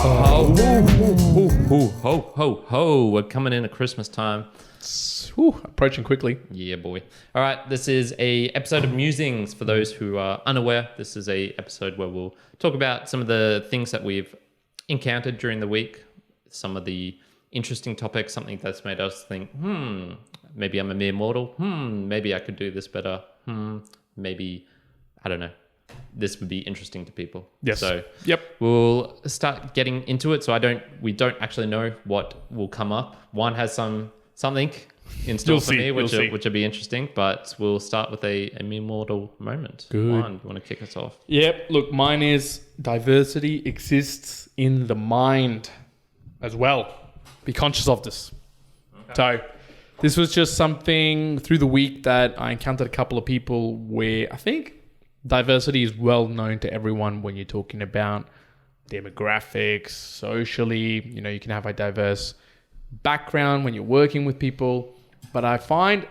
Ho. We're coming in at Christmas time. Approaching quickly. Yeah, boy. All right, this is a episode of Musings. For those who are unaware, this is a episode where we'll talk about some of the things that we've encountered during the week, some of the interesting topics, something that's made us think, maybe I'm a mere mortal. Maybe I could do this better. Maybe, I don't know. This would be interesting to people. Yes. So yep, we'll start getting into it. So we don't actually know what will come up. Juan has something in store for me, which will be interesting. But we'll start with a mere mortal moment. Good. Juan, you want to kick us off? Yep. Look, mine is diversity exists in the mind as well. Be conscious of this. Okay. So this was just something through the week that I encountered a couple of people where I think diversity is well known to everyone when you're talking about demographics, socially. You know, you can have a diverse background when you're working with people. But I find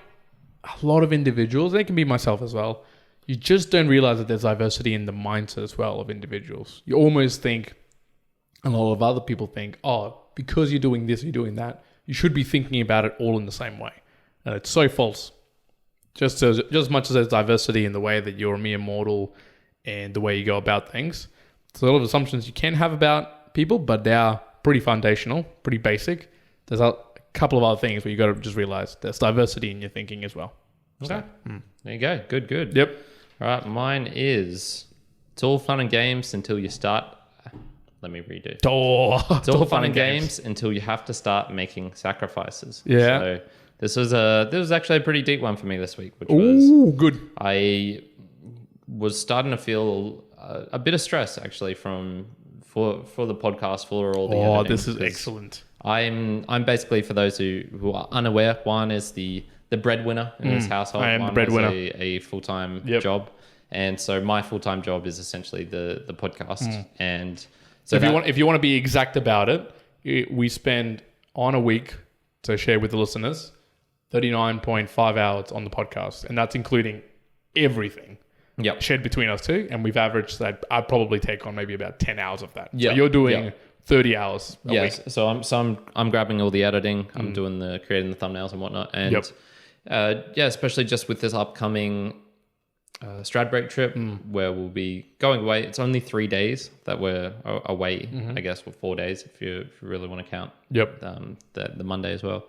a lot of individuals, and it can be myself as well, you just don't realize that there's diversity in the mindset as well of individuals. You almost think, and a lot of other people think, because you're doing this, you're doing that, you should be thinking about it all in the same way. And it's so false. Just as much as there's diversity in the way that you're a mere mortal and the way you go about things. There's a lot of assumptions you can have about people, but they are pretty foundational, pretty basic. There's a couple of other things where you got to just realize there's diversity in your thinking as well. Okay. There you go. Good. Yep. All right. Mine is, it's all fun and games until you start. Let me redo. It's all fun and games until you have to start making sacrifices. Yeah. So this was actually a pretty deep one for me this week, which was good. I was starting to feel a bit of stress actually for the podcast, for all the editing. This is excellent. I'm basically, for those who are unaware, Juan is the breadwinner in this household. I am Juan the breadwinner. has a full-time job, and so my full-time job is essentially the podcast. And so if you want to be exact about it, we spend on a week, to share with the listeners, 39.5 hours on the podcast, and that's including everything shared between us two, and we've averaged that. I'd probably take on maybe about 10 hours of that. So you're doing 30 hours a week. So I'm grabbing all the editing, I'm doing creating the thumbnails and whatnot, and especially just with this upcoming Stradbroke trip where we'll be going away. It's only 3 days that we're away, I guess, or 4 days if you really want to count the Monday as well.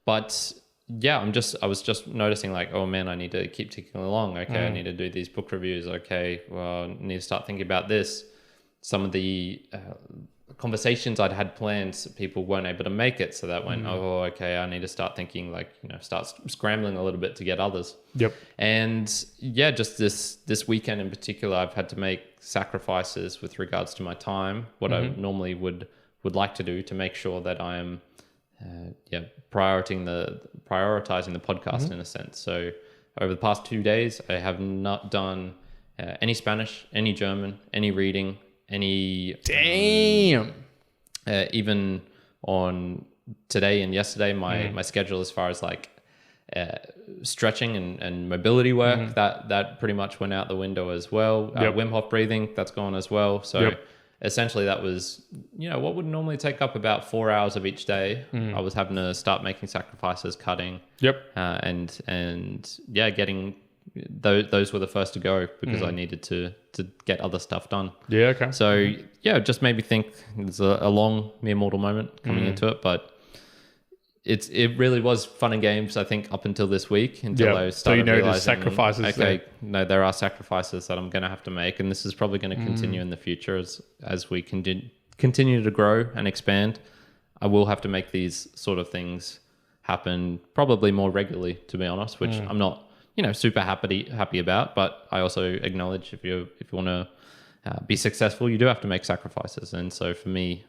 But yeah, I was just noticing like, oh man, I need to keep ticking along. Okay, I need to do these book reviews. Okay, well, I need to start thinking about this. Some of the conversations I'd had planned, people weren't able to make it. So that went, I need to start thinking like, start scrambling a little bit to get others. Yep. And yeah, just this weekend in particular, I've had to make sacrifices with regards to my time, what I normally would like to do to make sure that I am prioritizing the podcast in a sense. So over the past 2 days, I have not done any Spanish, any German, any reading, any even on today and yesterday, my schedule as far as like stretching and mobility work that pretty much went out the window as well. Wim Hof breathing, that's gone as well. So essentially that was, what would normally take up about 4 hours of each day. I was having to start making sacrifices, cutting. And getting those were the first to go because I needed to get other stuff done. Yeah, okay. So it just made me think there's a long mere mortal moment coming into it, but it really was fun and games, I think, up until this week, until I started realizing, there's sacrifices there are sacrifices that I'm going to have to make, and this is probably going to continue in the future as we continue to grow and expand. I will have to make these sort of things happen probably more regularly, to be honest, which I'm not super happy about, but I also acknowledge if you want to be successful, you do have to make sacrifices. And so for me,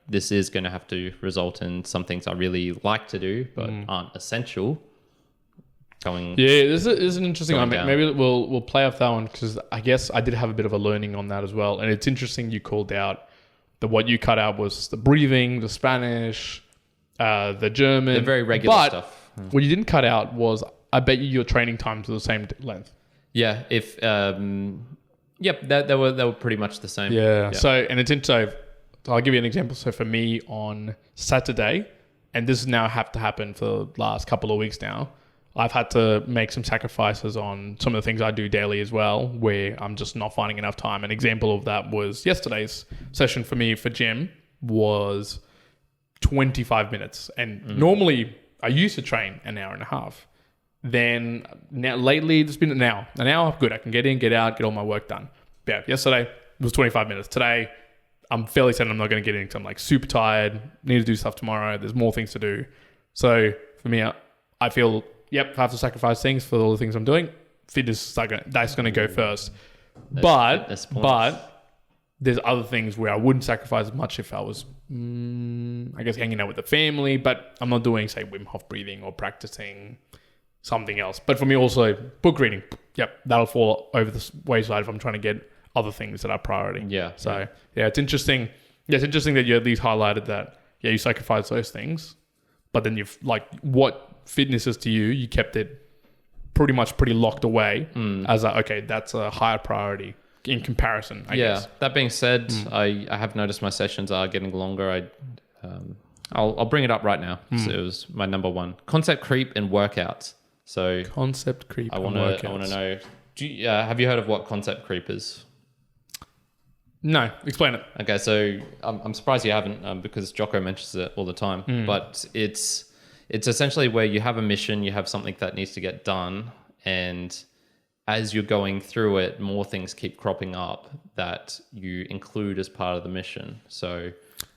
this is going to have to result in some things I really like to do, but aren't essential. This is an interesting one. Maybe we'll play off that one, because I guess I did have a bit of a learning on that as well. And it's interesting you called out that what you cut out was the breathing, the Spanish, the German, the very regular stuff. What you didn't cut out was, I bet your training times are the same length. Yeah, if they were pretty much the same. Yeah. So, and it's interesting. So I'll give you an example. So for me on Saturday, and this has now have to happen for the last couple of weeks now, I've had to make some sacrifices on some of the things I do daily as well, where I'm just not finding enough time. An example of that was yesterday's session for me for gym was 25 minutes. And normally I used to train an hour and a half. Then now lately it's been an hour. An hour, good. I can get in, get out, get all my work done. Yeah, yesterday it was 25 minutes. Today I'm fairly certain I'm not going to get in because I'm like super tired, need to do stuff tomorrow. There's more things to do. So for me, I feel, I have to sacrifice things for all the things I'm doing. Fitness, that's going to go first. But there's other things where I wouldn't sacrifice as much if I was, I guess, hanging out with the family. But I'm not doing, say, Wim Hof breathing or practicing something else. But for me also, book reading, that'll fall over the wayside if I'm trying to get other things that are priority. Yeah. So, it's interesting. Yeah, it's interesting that you at least highlighted that, you sacrifice those things. But then you've, what fitness is to you, you kept it pretty locked away as that's a higher priority in comparison, I guess. That being said, I have noticed my sessions are getting longer. I'll bring it up right now. So it was my number one. Concept creep in workouts. So concept creep. I want to know. Have you heard of what concept creep is? No, explain it. Okay, so I'm surprised you haven't, because Jocko mentions it all the time. But it's essentially where you have a mission, you have something that needs to get done, and as you're going through it, more things keep cropping up that you include as part of the mission. So,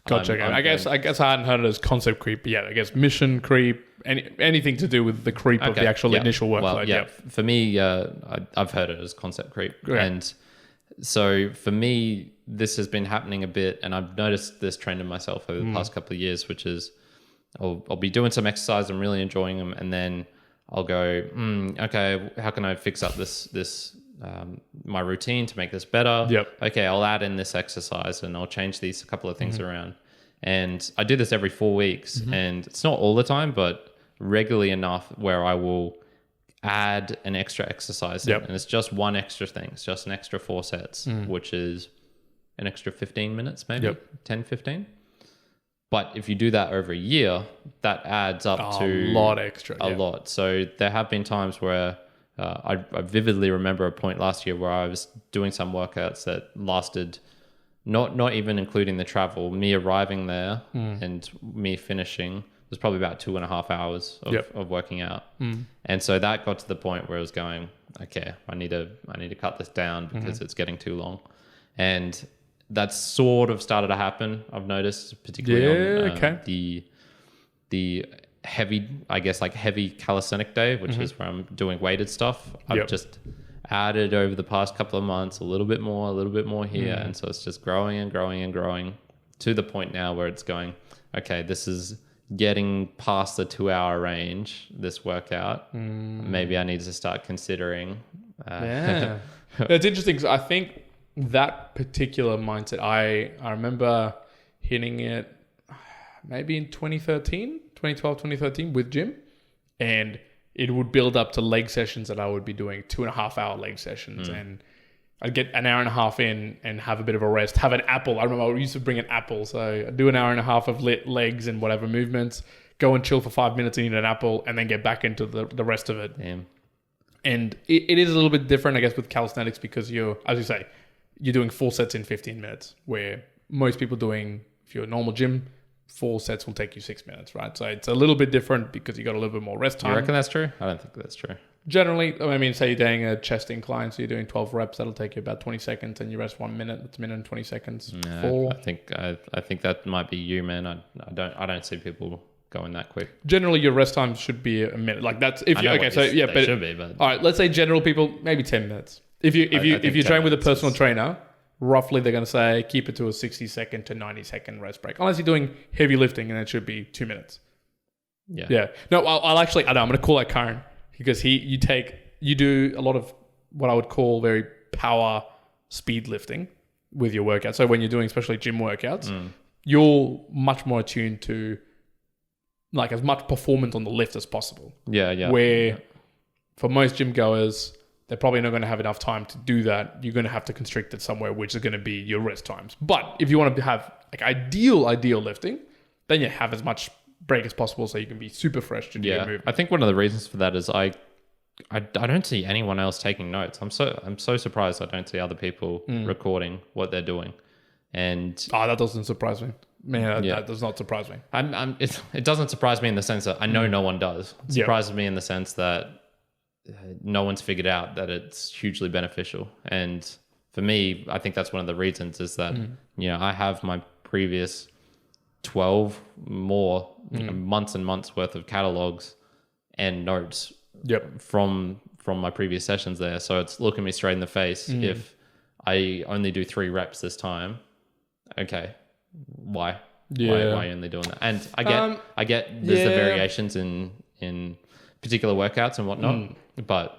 gotcha. I guess I hadn't heard it as concept creep. But yeah, I guess mission creep, anything to do with the creep of the actual initial workload. Well, for me, I've heard it as concept creep, and so for me, this has been happening a bit, and I've noticed this trend in myself over the past couple of years, which is I'll be doing some exercise, I'm really enjoying them, and then I'll go, okay, how can I fix up this my routine to make this better? Okay, I'll add in this exercise and I'll change these couple of things around. And I do this every 4 weeks, and it's not all the time, but regularly enough where I will add an extra exercise in, and it's just one extra thing. It's just an extra 4 sets, which is an extra 15 minutes, maybe 10, 15. But if you do that over a year, that adds up to a lot extra. A lot. So there have been times where I vividly remember a point last year where I was doing some workouts that lasted, not even including the travel, me arriving there and me finishing was probably about 2.5 hours of working out. And so that got to the point where I was going, okay, I need to cut this down because it's getting too long. And that's sort of started to happen, I've noticed, particularly on the heavy, I guess, like heavy calisthenic day, which is where I'm doing weighted stuff. I've just added over the past couple of months a little bit more here. And so it's just growing and growing and growing to the point now where it's going, okay, this is getting past the 2-hour range, this workout. Maybe I need to start considering. That's interesting, because I think that particular mindset, I remember hitting it maybe in 2013 with gym, and it would build up to leg sessions that I would be doing 2.5 hour leg sessions, and I'd get an hour and a half in and have a bit of a rest, have an apple. I remember I used to bring an apple, so I'd do an hour and a half of legs and whatever movements, go and chill for 5 minutes and eat an apple, and then get back into the rest of it. Damn. And it is a little bit different, I guess, with calisthenics, because you're, as you say, you're doing 4 sets in 15 minutes, where most people doing, if you're a normal gym, 4 sets will take you 6 minutes, right? So it's a little bit different because you got a little bit more rest time. You reckon that's true? I don't think that's true. Generally, I mean, say you're doing a chest incline, so you're doing 12 reps, that'll take you about 20 seconds, and you rest 1 minute. That's a minute and 20 seconds. No, I think that might be you, man. I don't see people going that quick. Generally, your rest time should be a minute. Like that's if you but should be. But all right, let's say general people maybe 10 minutes. If you train with a personal trainer, roughly they're going to say keep it to a 60-second to 90-second rest break, unless you're doing heavy lifting, and it should be 2 minutes. Yeah. No, I'll actually. I'm going to call out Kyrin, because you do a lot of what I would call very power speed lifting with your workout. So when you're doing especially gym workouts, you're much more attuned to like as much performance on the lift as possible. Yeah. Where for most gym goers, they're probably not going to have enough time to do that. You're going to have to constrict it somewhere, which is going to be your rest times. But if you want to have like ideal lifting, then you have as much break as possible so you can be super fresh to do your movement. I think one of the reasons for that is I don't see anyone else taking notes. I'm so surprised I don't see other people recording what they're doing. And that doesn't surprise me. Man, that does not surprise me. It doesn't surprise me in the sense that I know no one does. It surprises me in the sense that no one's figured out that it's hugely beneficial. And for me, I think that's one of the reasons is that, I have my previous 12 more months and months worth of catalogs and notes from my previous sessions there. So it's looking me straight in the face. If I only do 3 reps this time, okay, why? Why are you only doing that? And I get there's the variations in particular workouts and whatnot, but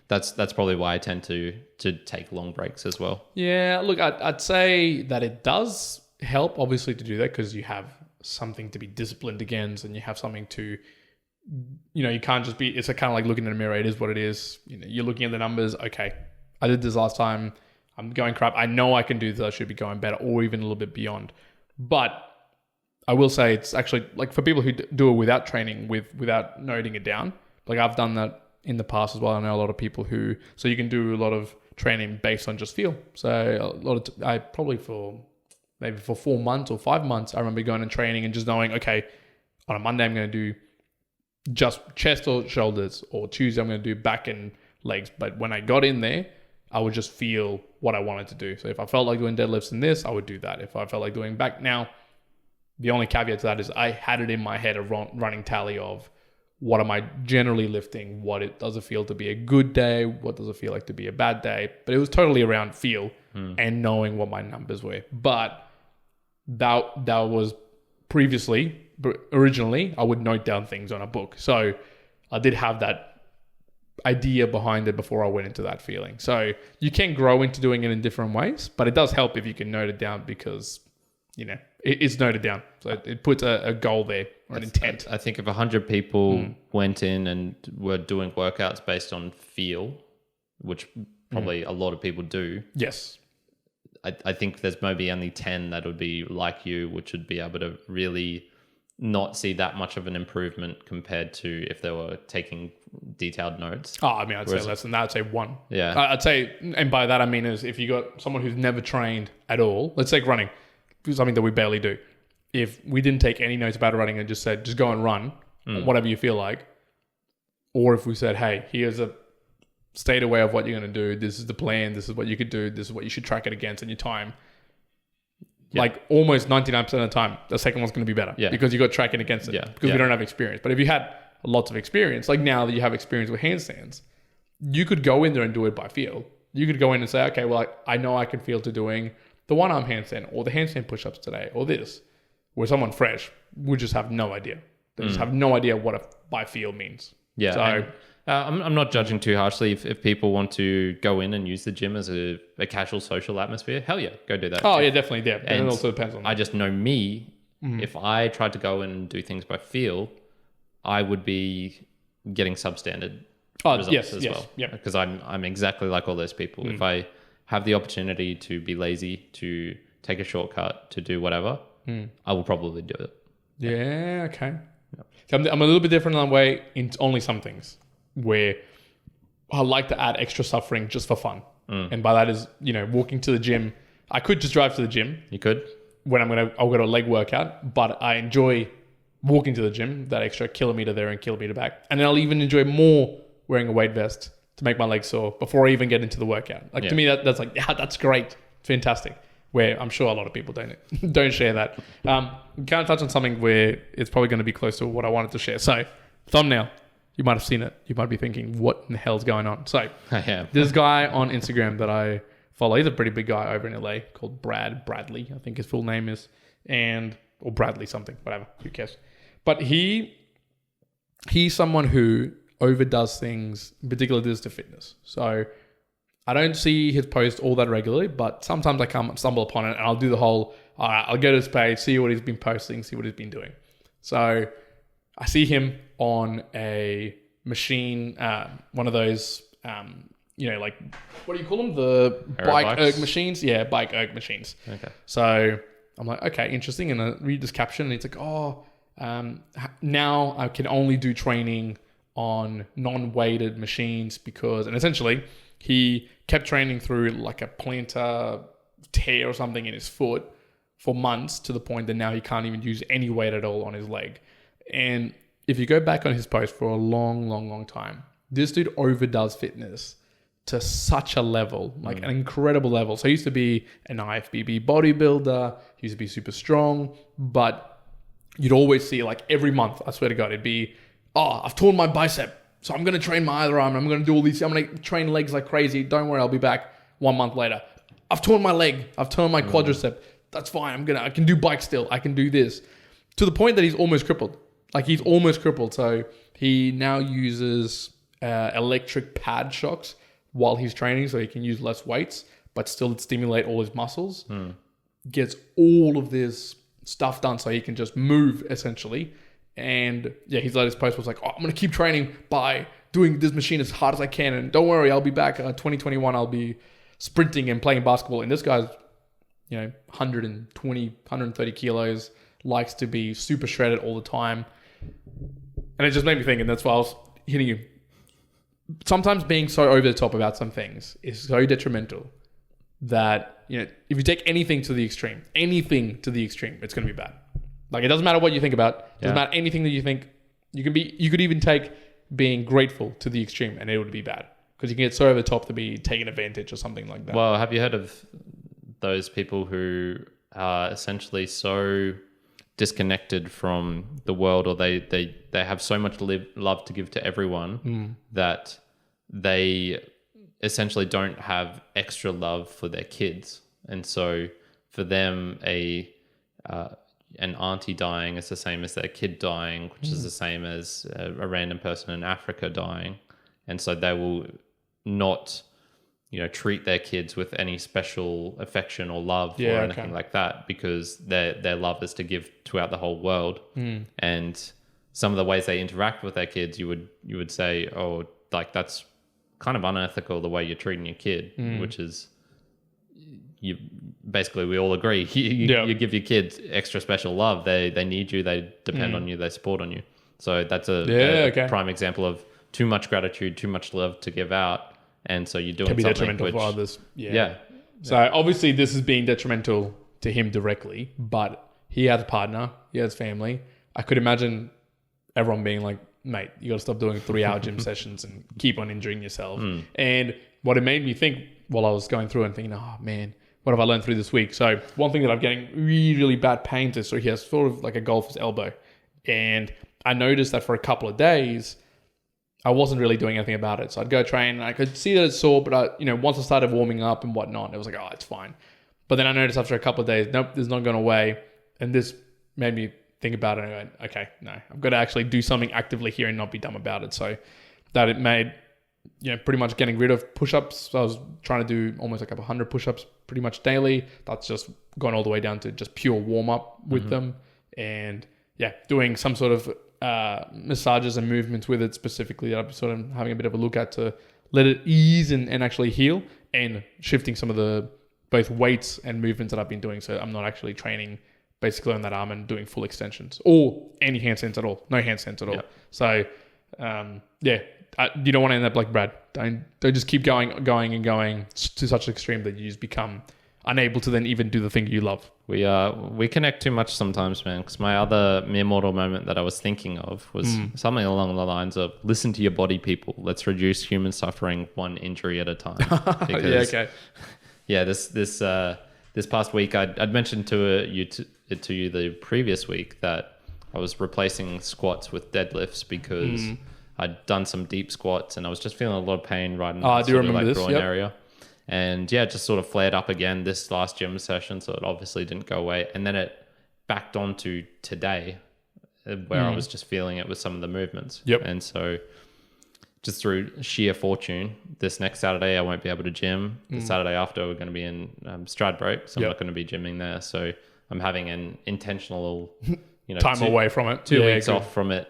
that's probably why I tend to take long breaks as well. Yeah, look, I'd say that it does help obviously to do that because you have something to be disciplined against and you have something to, you can't just be, it's kind of like looking in a mirror. It is what it is. You're looking at the numbers. Okay, I did this last time. I'm going crap. I know I can do this. I should be going better or even a little bit beyond. But I will say it's actually like for people who do it without training, without noting it down. Like I've done that in the past as well. I know a lot of people so you can do a lot of training based on just feel. So I probably for 4 months or 5 months, I remember going and training and just knowing, okay, on a Monday, I'm going to do just chest or shoulders, or Tuesday, I'm going to do back and legs. But when I got in there, I would just feel what I wanted to do. So if I felt like doing deadlifts in this, I would do that. If I felt like doing back now, the only caveat to that is I had it in my head a running tally of what am I generally lifting? What does it feel to be a good day? What does it feel like to be a bad day? But it was totally around feel and knowing what my numbers were. But that was previously, but originally, I would note down things on a book. So I did have that idea behind it before I went into that feeling. So you can grow into doing it in different ways, but it does help if you can note it down because, it's noted down. So it puts a goal there or an intent. I think if 100 people went in and were doing workouts based on feel, which probably a lot of people do. Yes. I think there's maybe only 10 that would be like you, which would be able to really not see that much of an improvement compared to if they were taking detailed notes. I'd say less than that. I'd say 1. Yeah. I'd say, and by that I mean is if you got someone who's never trained at all, let's take running, something that we barely do. If we didn't take any notes about running and just said, just go and run, whatever you feel like, or if we said, hey, here's a state aware of what you're going to do. This is the plan. This is what you could do. This is what you should track it against in your time. Yeah. Like almost 99% of the time, the second one's going to be better because you got tracking against it because we don't have experience. But if you had lots of experience, like now that you have experience with handstands, you could go in there and do it by feel. You could go in and say, okay, well, I know I can feel to doing the one arm handstand or the handstand push-ups today or this, where someone fresh would just have no idea. They just have no idea what a by feel means. Yeah. So I'm not judging too harshly if people want to go in and use the gym as a casual social atmosphere. Hell yeah, go do that. Oh yeah, definitely. Yeah. And it also depends on that. I just know me, if I tried to go in and do things by feel, I would be getting substandard results as well. Yeah. Because I'm exactly like all those people. If I have the opportunity to be lazy, to take a shortcut, to do whatever, I will probably do it. Yeah, okay. Yep. So I'm a little bit different in that way in only some things where I like to add extra suffering just for fun. And by that is, walking to the gym. I could just drive to the gym. You could. When I'll go to a leg workout, but I enjoy walking to the gym, that extra kilometer there and kilometer back. And then I'll even enjoy more wearing a weight vest to make my legs sore before I even get into the workout. To me, that's like, yeah, that's great. It's fantastic. Where I'm sure a lot of people don't share that. We can't touch on something where it's probably going to be close to what I wanted to share. So, thumbnail. You might have seen it. You might be thinking, what in the hell's going on? So, this guy on Instagram that I follow, he's a pretty big guy over in LA called Bradley, I think his full name is, or Bradley something, whatever, who cares. But he's someone who overdoes things, particularly this to fitness. So, I don't see his post all that regularly, but sometimes I stumble upon it and I'll do the whole, all right, I'll go to his page, see what he's been posting, see what he's been doing. So I see him on a machine, one of those like, what do you call them? The bike erg machines? Yeah, bike erg machines. Okay. So I'm like, okay, interesting. And I read this caption and it's like, now I can only do training on non-weighted machines because, and essentially he kept training through like a plantar tear or something in his foot for months to the point that now he can't even use any weight at all on his leg. And if you go back on his post for a long time, this dude overdoes fitness to such a level, like an incredible level. So he used to be an IFBB bodybuilder. He used to be super strong, but you'd always see like every month, I swear to God, it'd be, I've torn my bicep. So I'm going to train my other arm. I'm going to do all these. I'm going to train legs like crazy. Don't worry, I'll be back 1 month later. I've torn my leg. I've torn my quadricep. That's fine. I can do bike still. I can do this. To the point that he's almost crippled. Like he's almost crippled. So he now uses electric pad shocks while he's training so he can use less weights, but still stimulate all his muscles. Gets all of this stuff done so he can just move essentially. And yeah, his latest post was like, I'm going to keep training by doing this machine as hard as I can. And don't worry, I'll be back 2021. I'll be sprinting and playing basketball. And this guy's, 120, 130 kilos, likes to be super shredded all the time. And it just made me think, and that's why I was hitting you. Sometimes being so over the top about some things is so detrimental that, if you take anything to the extreme, it's going to be bad. Like, it doesn't matter what you think about. It doesn't matter anything that you think. You could even take being grateful to the extreme and it would be bad. Because you can get so over the top to be taken advantage or something like that. Well, have you heard of those people who are essentially so disconnected from the world, or they have so much love to give to everyone that they essentially don't have extra love for their kids. And so for them, an auntie dying is the same as their kid dying, which is the same as a random person in Africa dying. And so they will not, treat their kids with any special affection or love or anything like that, because their love is to give throughout the whole world. And some of the ways they interact with their kids, you would say, that's kind of unethical the way you're treating your kid, which is, we all agree. You give your kids extra special love. They need you. They depend on you. They support on you. So that's a prime example of too much gratitude, too much love to give out. And so you're doing can be something detrimental for others. So obviously this is being detrimental to him directly, but he has a partner, he has family. I could imagine everyone being like, mate, you got to stop doing 3-hour gym sessions and keep on injuring yourself. And what it made me think while I was going through and thinking, oh man, what have I learned through this week? So one thing that I'm getting really, really bad pains is, so he has sort of like a golfer's elbow. And I noticed that for a couple of days, I wasn't really doing anything about it. So I'd go train and I could see that it's sore, but once I started warming up and whatnot, it was like, it's fine. But then I noticed after a couple of days, nope, it's not going away. And this made me think about it and I went, okay, no, I've got to actually do something actively here and not be dumb about it. So that it made, pretty much getting rid of push-ups. So I was trying to do almost like 100 push-ups pretty much daily. That's just gone all the way down to just pure warm-up with them. And doing some sort of massages and movements with it specifically that I'm sort of having a bit of a look at to let it ease and actually heal, and shifting some of the both weights and movements that I've been doing. So I'm not actually training basically on that arm and doing full extensions or any handstands at all. No handstands at all. So you don't want to end up like Brad. Don't just keep going to such an extreme that you just become unable to then even do the thing you love. We connect too much sometimes, man, because my other mere mortal moment that I was thinking of was something along the lines of, listen to your body, people. Let's reduce human suffering one injury at a time. Because, this past week, I'd mentioned to you the previous week that I was replacing squats with deadlifts because I'd done some deep squats and I was just feeling a lot of pain right in the groin area. And it just sort of flared up again this last gym session, so it obviously didn't go away. And then it backed on to today, where I was just feeling it with some of the movements. And so just through sheer fortune, this next Saturday I won't be able to gym. The Saturday after we're going to be in Stradbroke, so I'm not going to be gymming there. So I'm having an intentional, time away from it. 2 weeks off from it.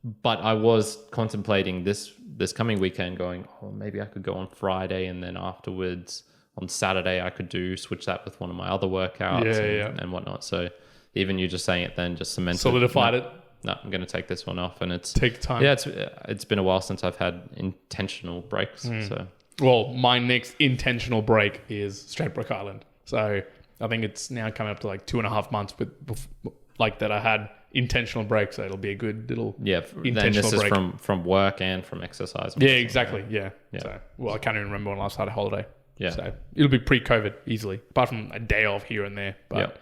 But I was contemplating this this coming weekend going, oh, maybe I could go on Friday, and then afterwards on Saturday I could switch that with one of my other workouts and whatnot. So even you just saying it then just solidified it. No, I'm going to take this one off, and take time. Yeah, it's been a while since I've had intentional breaks. So, well, my next intentional break is Straight Brook Island. So I think it's now coming up to like 2.5 months like that I had intentional breaks. So it'll be a good little intentional then this break. is from work and from exercise. Yeah, exactly. Yeah. So, well, I can't even remember when I last had a holiday. Yeah. So it'll be pre-COVID easily, apart from a day off here and there. But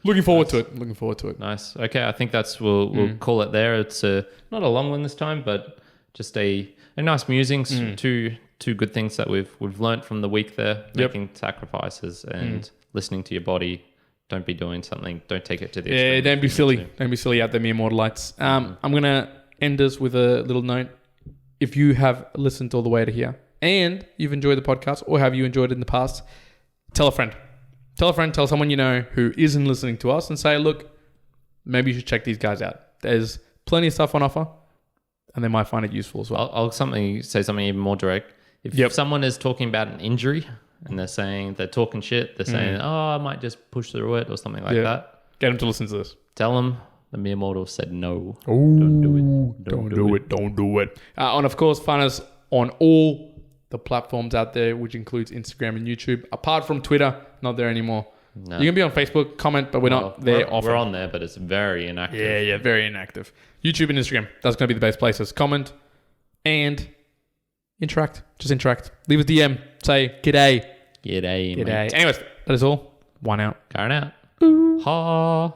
looking forward to it. Nice. Okay, I think we'll call it there. It's not a long one this time, but just a nice musings. Two good things that we've learned from the week there. Making sacrifices and listening to your body. Don't be doing something. Don't take it to the extreme. Yeah, don't be silly. Don't be silly out there, mere mortalites. I'm gonna end us with a little note. If you have listened all the way to here and you've enjoyed the podcast, or have you enjoyed it in the past, tell a friend. Tell someone you know who isn't listening to us, and say, look, maybe you should check these guys out. There's plenty of stuff on offer, and they might find it useful as well. I'll say something even more direct. If someone is talking about an injury and they're talking shit, they're saying, I might just push through it or something like that. Get them to listen to this. Tell them the mere mortal said no. Don't do it. Don't do it. And of course, find us on all the platforms out there, which includes Instagram and YouTube. Apart from Twitter, not there anymore. No. You can be on Facebook, comment, but we're not there often. We're on there, but it's very inactive. Yeah, very inactive. YouTube and Instagram, that's going to be the best places. Comment and interact. Just interact. Leave a DM. Say, g'day. G'day. Anyways, that is all. One out. Kyrin out. Ooh. Ha.